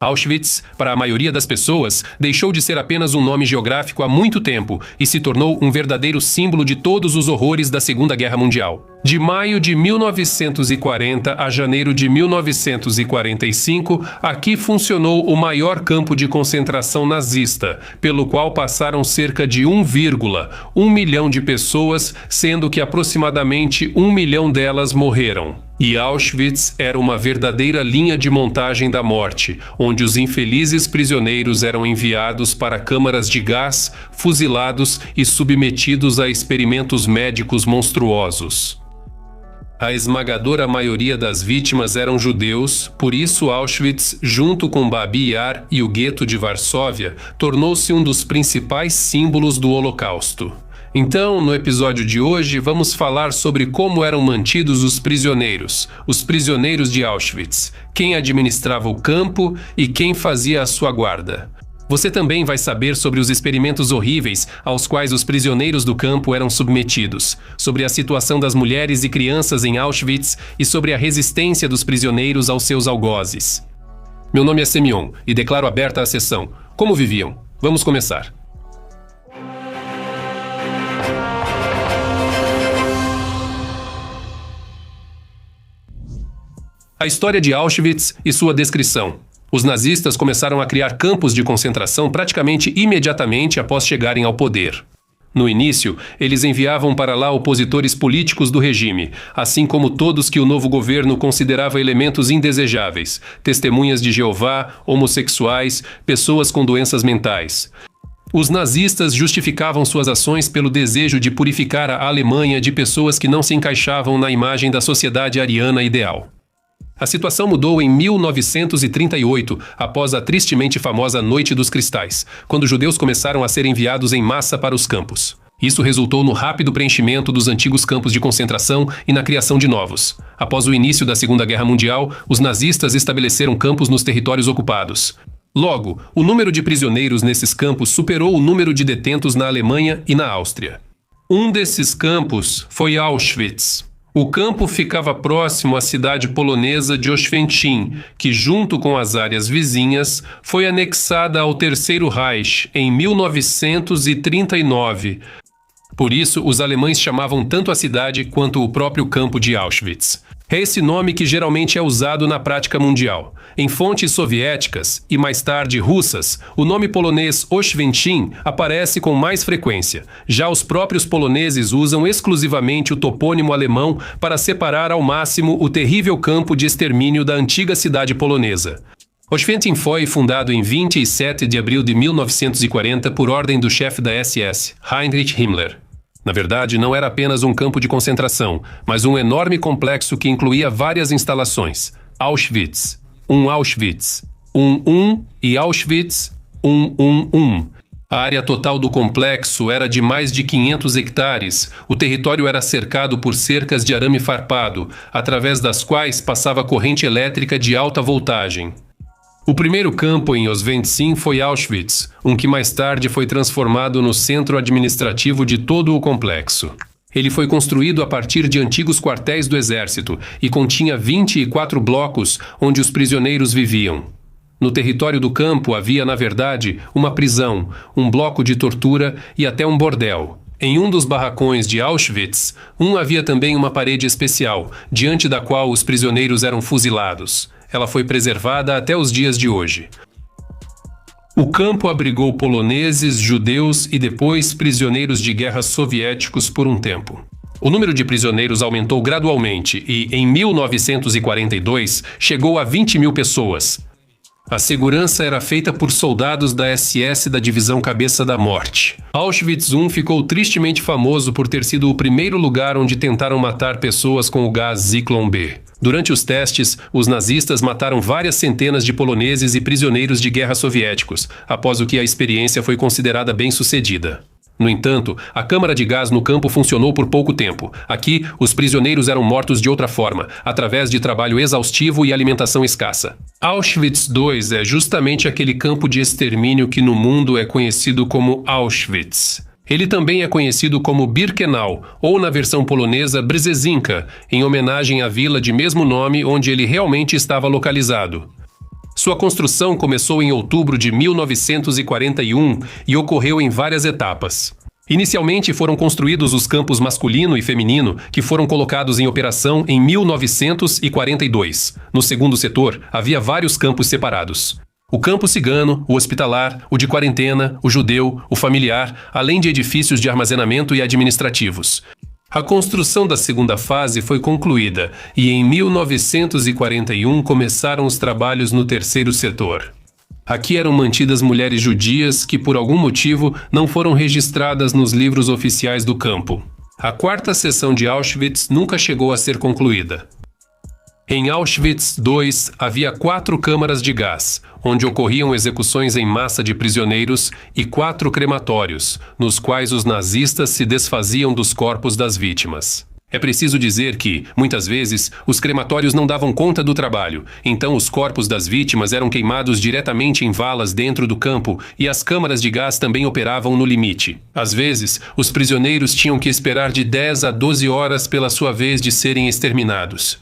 Auschwitz, para a maioria das pessoas, deixou de ser apenas um nome geográfico há muito tempo e se tornou um verdadeiro símbolo de todos os horrores da Segunda Guerra Mundial. De maio de 1940 a janeiro de 1945, aqui funcionou o maior campo de concentração nazista, pelo qual passaram cerca de 1,1 milhão de pessoas, sendo que aproximadamente 1 milhão delas morreram. E Auschwitz era uma verdadeira linha de montagem da morte, onde os infelizes prisioneiros eram enviados para câmaras de gás, fuzilados e submetidos a experimentos médicos monstruosos. A esmagadora maioria das vítimas eram judeus, por isso Auschwitz, junto com Babi Yar e o gueto de Varsóvia, tornou-se um dos principais símbolos do Holocausto. Então, no episódio de hoje, vamos falar sobre como eram mantidos os prisioneiros de Auschwitz, quem administrava o campo e quem fazia a sua guarda. Você também vai saber sobre os experimentos horríveis aos quais os prisioneiros do campo eram submetidos, sobre a situação das mulheres e crianças em Auschwitz e sobre a resistência dos prisioneiros aos seus algozes. Meu nome é Semyon e declaro aberta a sessão. Como viviam? Vamos começar. A história de Auschwitz e sua descrição. Os nazistas começaram a criar campos de concentração praticamente imediatamente após chegarem ao poder. No início, eles enviavam para lá opositores políticos do regime, assim como todos que o novo governo considerava elementos indesejáveis, testemunhas de Jeová, homossexuais, pessoas com doenças mentais. Os nazistas justificavam suas ações pelo desejo de purificar a Alemanha de pessoas que não se encaixavam na imagem da sociedade ariana ideal. A situação mudou em 1938, após a tristemente famosa Noite dos Cristais, quando judeus começaram a ser enviados em massa para os campos. Isso resultou no rápido preenchimento dos antigos campos de concentração e na criação de novos. Após o início da Segunda Guerra Mundial, os nazistas estabeleceram campos nos territórios ocupados. Logo, o número de prisioneiros nesses campos superou o número de detentos na Alemanha e na Áustria. Um desses campos foi Auschwitz. O campo ficava próximo à cidade polonesa de Oświęcim, que, junto com as áreas vizinhas, foi anexada ao Terceiro Reich em 1939. Por isso, os alemães chamavam tanto a cidade quanto o próprio campo de Auschwitz. É esse nome que geralmente é usado na prática mundial. Em fontes soviéticas e mais tarde russas, o nome polonês Oświęcim aparece com mais frequência. Já os próprios poloneses usam exclusivamente o topônimo alemão para separar ao máximo o terrível campo de extermínio da antiga cidade polonesa. Oświęcim foi fundado em 27 de abril de 1940 por ordem do chefe da SS, Heinrich Himmler. Na verdade, não era apenas um campo de concentração, mas um enorme complexo que incluía várias instalações. Auschwitz, Auschwitz, e Auschwitz, 111. A área total do complexo era de mais de 500 hectares. O território era cercado por cercas de arame farpado, através das quais passava corrente elétrica de alta voltagem. O primeiro campo em Oświęcim foi Auschwitz, que mais tarde foi transformado no centro administrativo de todo o complexo. Ele foi construído a partir de antigos quartéis do exército e continha 24 blocos onde os prisioneiros viviam. No território do campo havia, na verdade, uma prisão, um bloco de tortura e até um bordel. Em um dos barracões de Auschwitz, havia também uma parede especial, diante da qual os prisioneiros eram fuzilados. Ela foi preservada até os dias de hoje. O campo abrigou poloneses, judeus e depois prisioneiros de guerra soviéticos por um tempo. O número de prisioneiros aumentou gradualmente e, em 1942, chegou a 20 mil pessoas. A segurança era feita por soldados da SS da Divisão Cabeça da Morte. Auschwitz I ficou tristemente famoso por ter sido o primeiro lugar onde tentaram matar pessoas com o gás Zyklon B. Durante os testes, os nazistas mataram várias centenas de poloneses e prisioneiros de guerra soviéticos, após o que a experiência foi considerada bem-sucedida. No entanto, a câmara de gás no campo funcionou por pouco tempo. Aqui, os prisioneiros eram mortos de outra forma, através de trabalho exaustivo e alimentação escassa. Auschwitz II é justamente aquele campo de extermínio que no mundo é conhecido como Auschwitz. Ele também é conhecido como Birkenau, ou na versão polonesa Brzezinka, em homenagem à vila de mesmo nome onde ele realmente estava localizado. Sua construção começou em outubro de 1941 e ocorreu em várias etapas. Inicialmente foram construídos os campos masculino e feminino, que foram colocados em operação em 1942. No segundo setor, havia vários campos separados. O campo cigano, o hospitalar, o de quarentena, o judeu, o familiar, além de edifícios de armazenamento e administrativos. A construção da segunda fase foi concluída e em 1941 começaram os trabalhos no terceiro setor. Aqui eram mantidas mulheres judias que, por algum motivo, não foram registradas nos livros oficiais do campo. A quarta seção de Auschwitz nunca chegou a ser concluída. Em Auschwitz II havia 4 câmaras de gás, onde ocorriam execuções em massa de prisioneiros, e 4 crematórios, nos quais os nazistas se desfaziam dos corpos das vítimas. É preciso dizer que, muitas vezes, os crematórios não davam conta do trabalho, então os corpos das vítimas eram queimados diretamente em valas dentro do campo e as câmaras de gás também operavam no limite. Às vezes, os prisioneiros tinham que esperar de 10 a 12 horas pela sua vez de serem exterminados.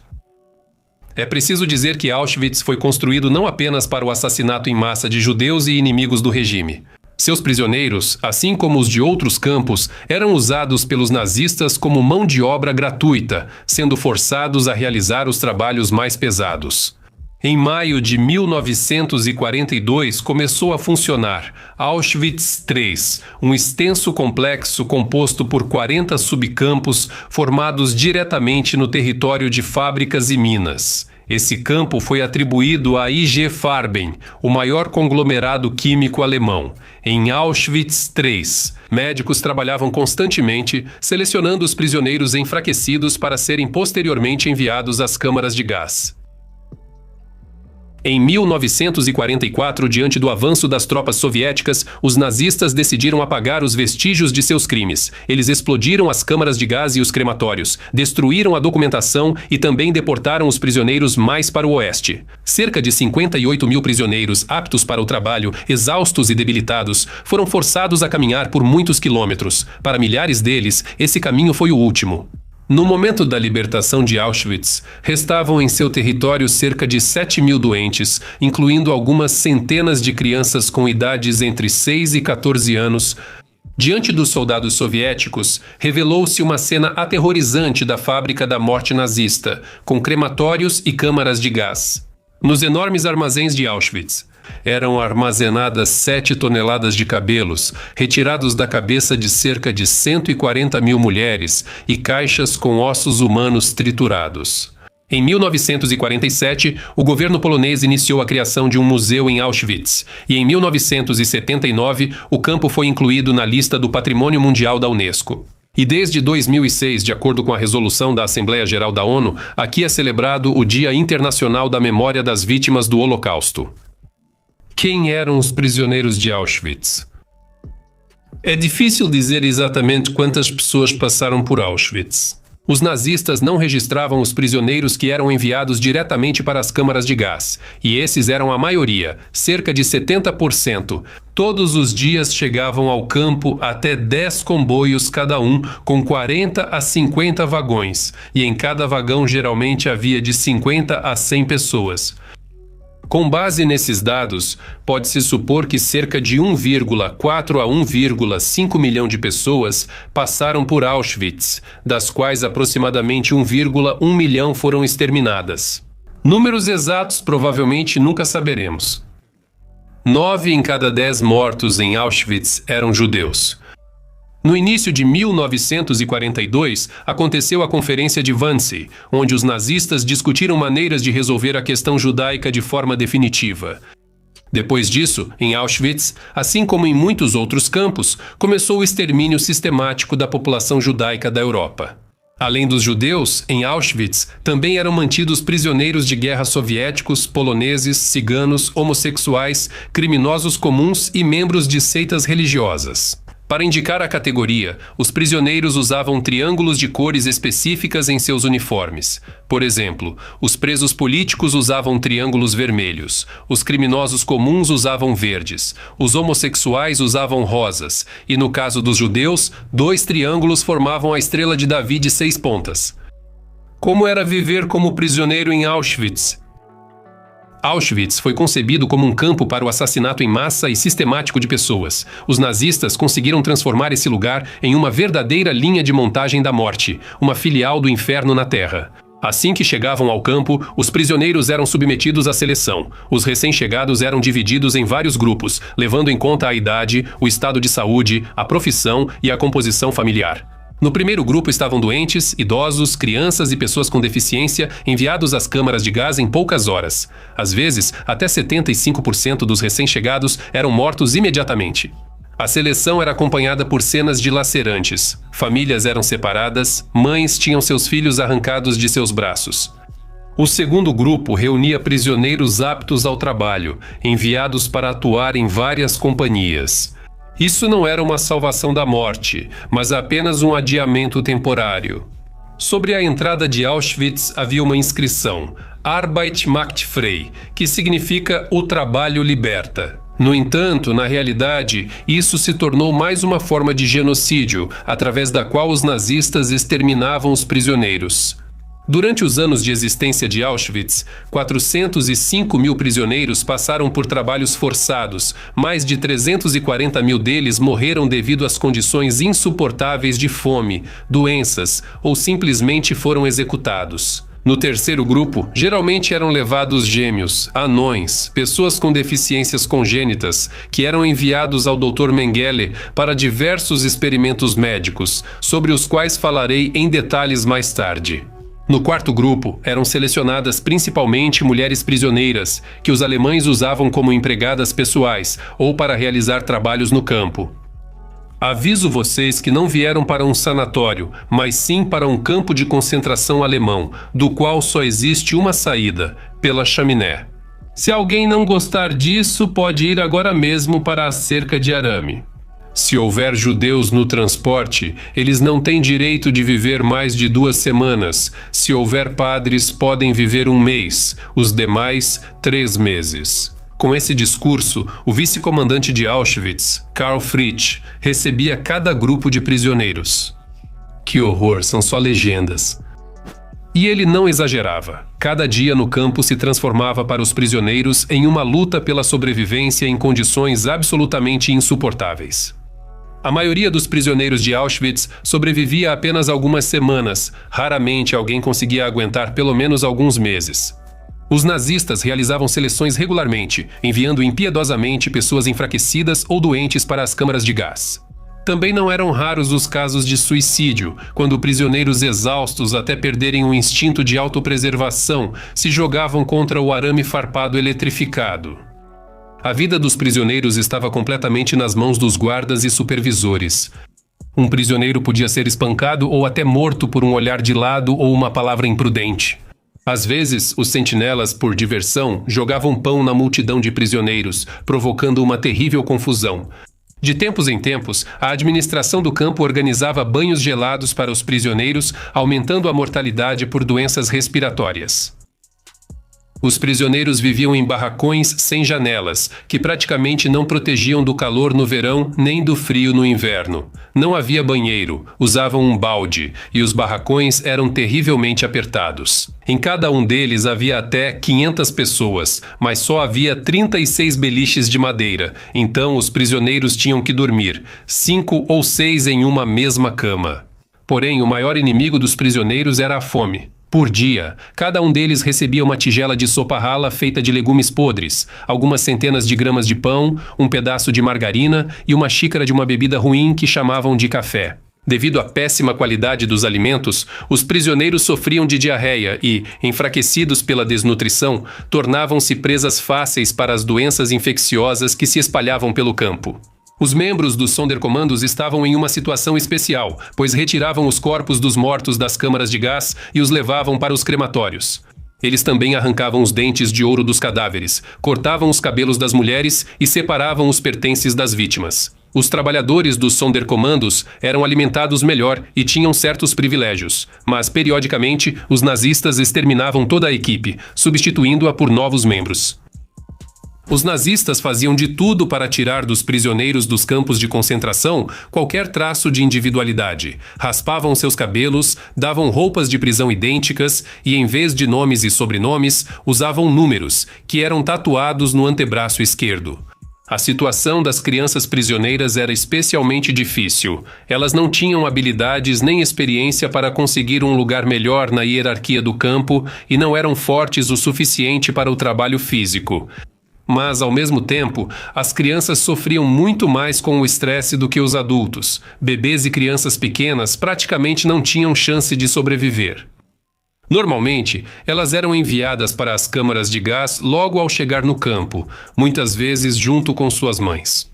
É preciso dizer que Auschwitz foi construído não apenas para o assassinato em massa de judeus e inimigos do regime. Seus prisioneiros, assim como os de outros campos, eram usados pelos nazistas como mão de obra gratuita, sendo forçados a realizar os trabalhos mais pesados. Em maio de 1942 começou a funcionar Auschwitz III, um extenso complexo composto por 40 subcampos formados diretamente no território de fábricas e minas. Esse campo foi atribuído à IG Farben, o maior conglomerado químico alemão. Em Auschwitz III, médicos trabalhavam constantemente, selecionando os prisioneiros enfraquecidos para serem posteriormente enviados às câmaras de gás. Em 1944, diante do avanço das tropas soviéticas, os nazistas decidiram apagar os vestígios de seus crimes. Eles explodiram as câmaras de gás e os crematórios, destruíram a documentação e também deportaram os prisioneiros mais para o oeste. Cerca de 58 mil prisioneiros aptos para o trabalho, exaustos e debilitados, foram forçados a caminhar por muitos quilômetros. Para milhares deles, esse caminho foi o último. No momento da libertação de Auschwitz, restavam em seu território cerca de 7 mil doentes, incluindo algumas centenas de crianças com idades entre 6 e 14 anos. Diante dos soldados soviéticos, revelou-se uma cena aterrorizante da fábrica da morte nazista, com crematórios e câmaras de gás. Nos enormes armazéns de Auschwitz, eram armazenadas 7 toneladas de cabelos, retirados da cabeça de cerca de 140 mil mulheres, e caixas com ossos humanos triturados. Em 1947, o governo polonês iniciou a criação de um museu em Auschwitz, e em 1979, o campo foi incluído na lista do Patrimônio Mundial da Unesco. E desde 2006, de acordo com a resolução da Assembleia Geral da ONU, aqui é celebrado o Dia Internacional da Memória das Vítimas do Holocausto. Quem eram os prisioneiros de Auschwitz? É difícil dizer exatamente quantas pessoas passaram por Auschwitz. Os nazistas não registravam os prisioneiros que eram enviados diretamente para as câmaras de gás, e esses eram a maioria, cerca de 70%. Todos os dias chegavam ao campo até 10 comboios cada um, com 40 a 50 vagões, e em cada vagão geralmente havia de 50 a 100 pessoas. Com base nesses dados, pode-se supor que cerca de 1,4 a 1,5 milhão de pessoas passaram por Auschwitz, das quais aproximadamente 1,1 milhão foram exterminadas. Números exatos provavelmente nunca saberemos. 9 em cada 10 mortos em Auschwitz eram judeus. No início de 1942, aconteceu a Conferência de Wannsee, onde os nazistas discutiram maneiras de resolver a questão judaica de forma definitiva. Depois disso, em Auschwitz, assim como em muitos outros campos, começou o extermínio sistemático da população judaica da Europa. Além dos judeus, em Auschwitz, também eram mantidos prisioneiros de guerra soviéticos, poloneses, ciganos, homossexuais, criminosos comuns e membros de seitas religiosas. Para indicar a categoria, os prisioneiros usavam triângulos de cores específicas em seus uniformes. Por exemplo, os presos políticos usavam triângulos vermelhos, os criminosos comuns usavam verdes, os homossexuais usavam rosas, e no caso dos judeus, 2 triângulos formavam a estrela de Davi de 6 pontas. Como era viver como prisioneiro em Auschwitz? Auschwitz foi concebido como um campo para o assassinato em massa e sistemático de pessoas. Os nazistas conseguiram transformar esse lugar em uma verdadeira linha de montagem da morte, uma filial do inferno na Terra. Assim que chegavam ao campo, os prisioneiros eram submetidos à seleção. Os recém-chegados eram divididos em vários grupos, levando em conta a idade, o estado de saúde, a profissão e a composição familiar. No primeiro grupo estavam doentes, idosos, crianças e pessoas com deficiência enviados às câmaras de gás em poucas horas. Às vezes, até 75% dos recém-chegados eram mortos imediatamente. A seleção era acompanhada por cenas dilacerantes. Famílias eram separadas, mães tinham seus filhos arrancados de seus braços. O segundo grupo reunia prisioneiros aptos ao trabalho, enviados para atuar em várias companhias. Isso não era uma salvação da morte, mas apenas um adiamento temporário. Sobre a entrada de Auschwitz havia uma inscrição, Arbeit macht frei, que significa o trabalho liberta. No entanto, na realidade, isso se tornou mais uma forma de genocídio, através da qual os nazistas exterminavam os prisioneiros. Durante os anos de existência de Auschwitz, 405 mil prisioneiros passaram por trabalhos forçados. Mais de 340 mil deles morreram devido às condições insuportáveis de fome, doenças ou simplesmente foram executados. No terceiro grupo, geralmente eram levados gêmeos, anões, pessoas com deficiências congênitas, que eram enviados ao Dr. Mengele para diversos experimentos médicos, sobre os quais falarei em detalhes mais tarde. No quarto grupo, eram selecionadas principalmente mulheres prisioneiras, que os alemães usavam como empregadas pessoais ou para realizar trabalhos no campo. Aviso vocês que não vieram para um sanatório, mas sim para um campo de concentração alemão, do qual só existe uma saída, pela chaminé. Se alguém não gostar disso, pode ir agora mesmo para a cerca de arame. Se houver judeus no transporte, eles não têm direito de viver mais de 2 semanas. Se houver padres, podem viver 1 mês, os demais, 3 meses. Com esse discurso, o vice-comandante de Auschwitz, Karl Fritsch, recebia cada grupo de prisioneiros. Que horror, são só legendas. E ele não exagerava. Cada dia no campo se transformava para os prisioneiros em uma luta pela sobrevivência em condições absolutamente insuportáveis. A maioria dos prisioneiros de Auschwitz sobrevivia apenas algumas semanas, raramente alguém conseguia aguentar pelo menos alguns meses. Os nazistas realizavam seleções regularmente, enviando impiedosamente pessoas enfraquecidas ou doentes para as câmaras de gás. Também não eram raros os casos de suicídio, quando prisioneiros exaustos até perderem o instinto de autopreservação se jogavam contra o arame farpado eletrificado. A vida dos prisioneiros estava completamente nas mãos dos guardas e supervisores. Um prisioneiro podia ser espancado ou até morto por um olhar de lado ou uma palavra imprudente. Às vezes, os sentinelas, por diversão, jogavam pão na multidão de prisioneiros, provocando uma terrível confusão. De tempos em tempos, a administração do campo organizava banhos gelados para os prisioneiros, aumentando a mortalidade por doenças respiratórias. Os prisioneiros viviam em barracões sem janelas, que praticamente não protegiam do calor no verão nem do frio no inverno. Não havia banheiro, usavam um balde, e os barracões eram terrivelmente apertados. Em cada um deles havia até 500 pessoas, mas só havia 36 beliches de madeira, então os prisioneiros tinham que dormir, 5 ou 6 em uma mesma cama. Porém, o maior inimigo dos prisioneiros era a fome. Por dia, cada um deles recebia uma tigela de sopa rala feita de legumes podres, algumas centenas de gramas de pão, um pedaço de margarina e uma xícara de uma bebida ruim que chamavam de café. Devido à péssima qualidade dos alimentos, os prisioneiros sofriam de diarreia e, enfraquecidos pela desnutrição, tornavam-se presas fáceis para as doenças infecciosas que se espalhavam pelo campo. Os membros dos Sonderkommandos estavam em uma situação especial, pois retiravam os corpos dos mortos das câmaras de gás e os levavam para os crematórios. Eles também arrancavam os dentes de ouro dos cadáveres, cortavam os cabelos das mulheres e separavam os pertences das vítimas. Os trabalhadores dos Sonderkommandos eram alimentados melhor e tinham certos privilégios, mas periodicamente os nazistas exterminavam toda a equipe, substituindo-a por novos membros. Os nazistas faziam de tudo para tirar dos prisioneiros dos campos de concentração qualquer traço de individualidade. Raspavam seus cabelos, davam roupas de prisão idênticas e, em vez de nomes e sobrenomes, usavam números, que eram tatuados no antebraço esquerdo. A situação das crianças prisioneiras era especialmente difícil. Elas não tinham habilidades nem experiência para conseguir um lugar melhor na hierarquia do campo e não eram fortes o suficiente para o trabalho físico. Mas, ao mesmo tempo, as crianças sofriam muito mais com o estresse do que os adultos. Bebês e crianças pequenas praticamente não tinham chance de sobreviver. Normalmente, elas eram enviadas para as câmaras de gás logo ao chegar no campo, muitas vezes junto com suas mães.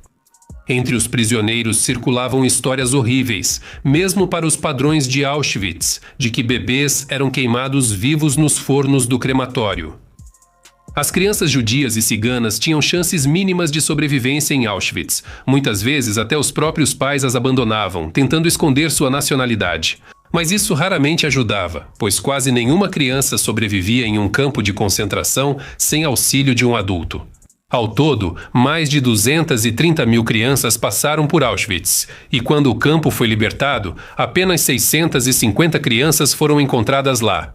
Entre os prisioneiros circulavam histórias horríveis, mesmo para os padrões de Auschwitz, de que bebês eram queimados vivos nos fornos do crematório. As crianças judias e ciganas tinham chances mínimas de sobrevivência em Auschwitz. Muitas vezes, até os próprios pais as abandonavam, tentando esconder sua nacionalidade. Mas isso raramente ajudava, pois quase nenhuma criança sobrevivia em um campo de concentração sem auxílio de um adulto. Ao todo, mais de 230 mil crianças passaram por Auschwitz, e quando o campo foi libertado, apenas 650 crianças foram encontradas lá.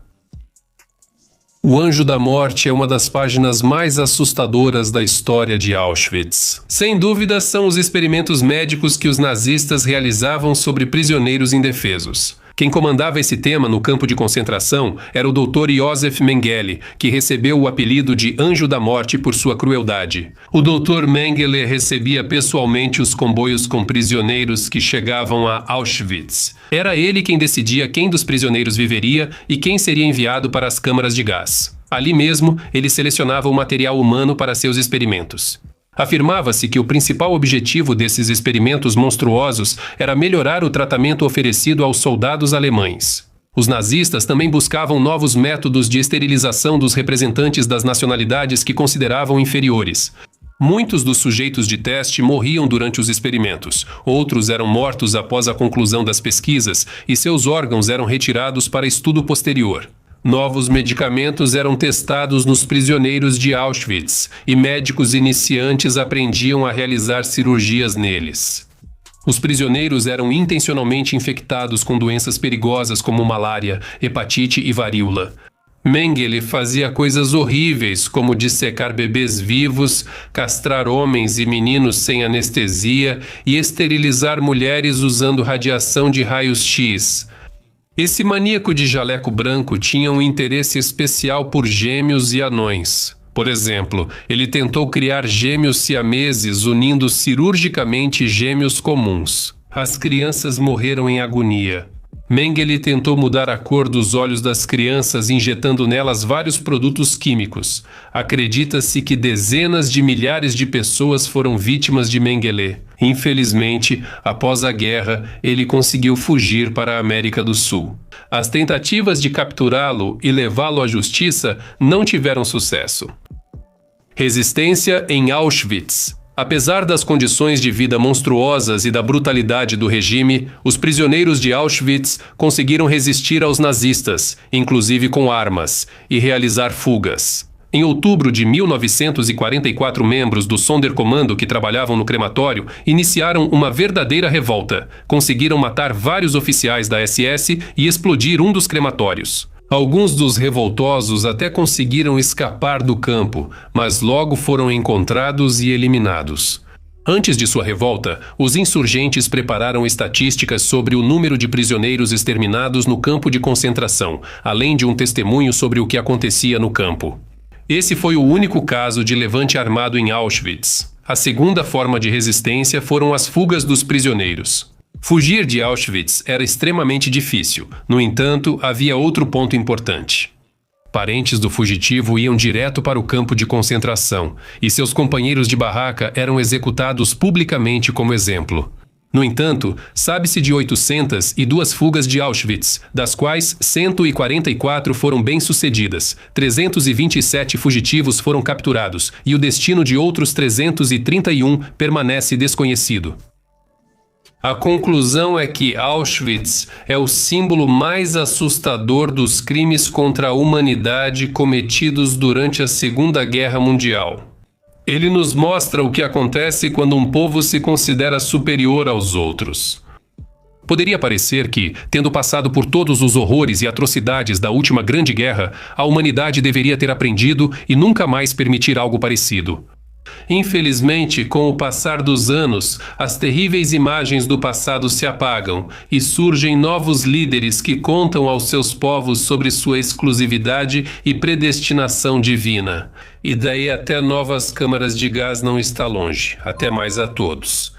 O Anjo da Morte é uma das páginas mais assustadoras da história de Auschwitz. Sem dúvida, são os experimentos médicos que os nazistas realizavam sobre prisioneiros indefesos. Quem comandava esse tema no campo de concentração era o Dr. Josef Mengele, que recebeu o apelido de Anjo da Morte por sua crueldade. O Dr. Mengele recebia pessoalmente os comboios com prisioneiros que chegavam a Auschwitz. Era ele quem decidia quem dos prisioneiros viveria e quem seria enviado para as câmaras de gás. Ali mesmo, ele selecionava o material humano para seus experimentos. Afirmava-se que o principal objetivo desses experimentos monstruosos era melhorar o tratamento oferecido aos soldados alemães. Os nazistas também buscavam novos métodos de esterilização dos representantes das nacionalidades que consideravam inferiores. Muitos dos sujeitos de teste morriam durante os experimentos, outros eram mortos após a conclusão das pesquisas e seus órgãos eram retirados para estudo posterior. Novos medicamentos eram testados nos prisioneiros de Auschwitz e médicos iniciantes aprendiam a realizar cirurgias neles. Os prisioneiros eram intencionalmente infectados com doenças perigosas como malária, hepatite e varíola. Mengele fazia coisas horríveis como dissecar bebês vivos, castrar homens e meninos sem anestesia e esterilizar mulheres usando radiação de raios-x. Esse maníaco de jaleco branco tinha um interesse especial por gêmeos e anões. Por exemplo, ele tentou criar gêmeos siameses unindo cirurgicamente gêmeos comuns. As crianças morreram em agonia. Mengele tentou mudar a cor dos olhos das crianças injetando nelas vários produtos químicos. Acredita-se que dezenas de milhares de pessoas foram vítimas de Mengele. Infelizmente, após a guerra, ele conseguiu fugir para a América do Sul. As tentativas de capturá-lo e levá-lo à justiça não tiveram sucesso. Resistência em Auschwitz. Apesar das condições de vida monstruosas e da brutalidade do regime, os prisioneiros de Auschwitz conseguiram resistir aos nazistas, inclusive com armas, e realizar fugas. Em outubro de 1944, membros do Sonderkommando que trabalhavam no crematório iniciaram uma verdadeira revolta. Conseguiram matar vários oficiais da SS e explodir um dos crematórios. Alguns dos revoltosos até conseguiram escapar do campo, mas logo foram encontrados e eliminados. Antes de sua revolta, os insurgentes prepararam estatísticas sobre o número de prisioneiros exterminados no campo de concentração, além de um testemunho sobre o que acontecia no campo. Esse foi o único caso de levante armado em Auschwitz. A segunda forma de resistência foram as fugas dos prisioneiros. Fugir de Auschwitz era extremamente difícil. No entanto, havia outro ponto importante. Parentes do fugitivo iam direto para o campo de concentração, e seus companheiros de barraca eram executados publicamente como exemplo. No entanto, sabe-se de 802 fugas de Auschwitz, das quais 144 foram bem-sucedidas, 327 fugitivos foram capturados e o destino de outros 331 permanece desconhecido. A conclusão é que Auschwitz é o símbolo mais assustador dos crimes contra a humanidade cometidos durante a Segunda Guerra Mundial. Ele nos mostra o que acontece quando um povo se considera superior aos outros. Poderia parecer que, tendo passado por todos os horrores e atrocidades da última Grande Guerra, a humanidade deveria ter aprendido e nunca mais permitir algo parecido. Infelizmente, com o passar dos anos, as terríveis imagens do passado se apagam e surgem novos líderes que contam aos seus povos sobre sua exclusividade e predestinação divina. E daí até novas câmaras de gás não está longe. Até mais a todos.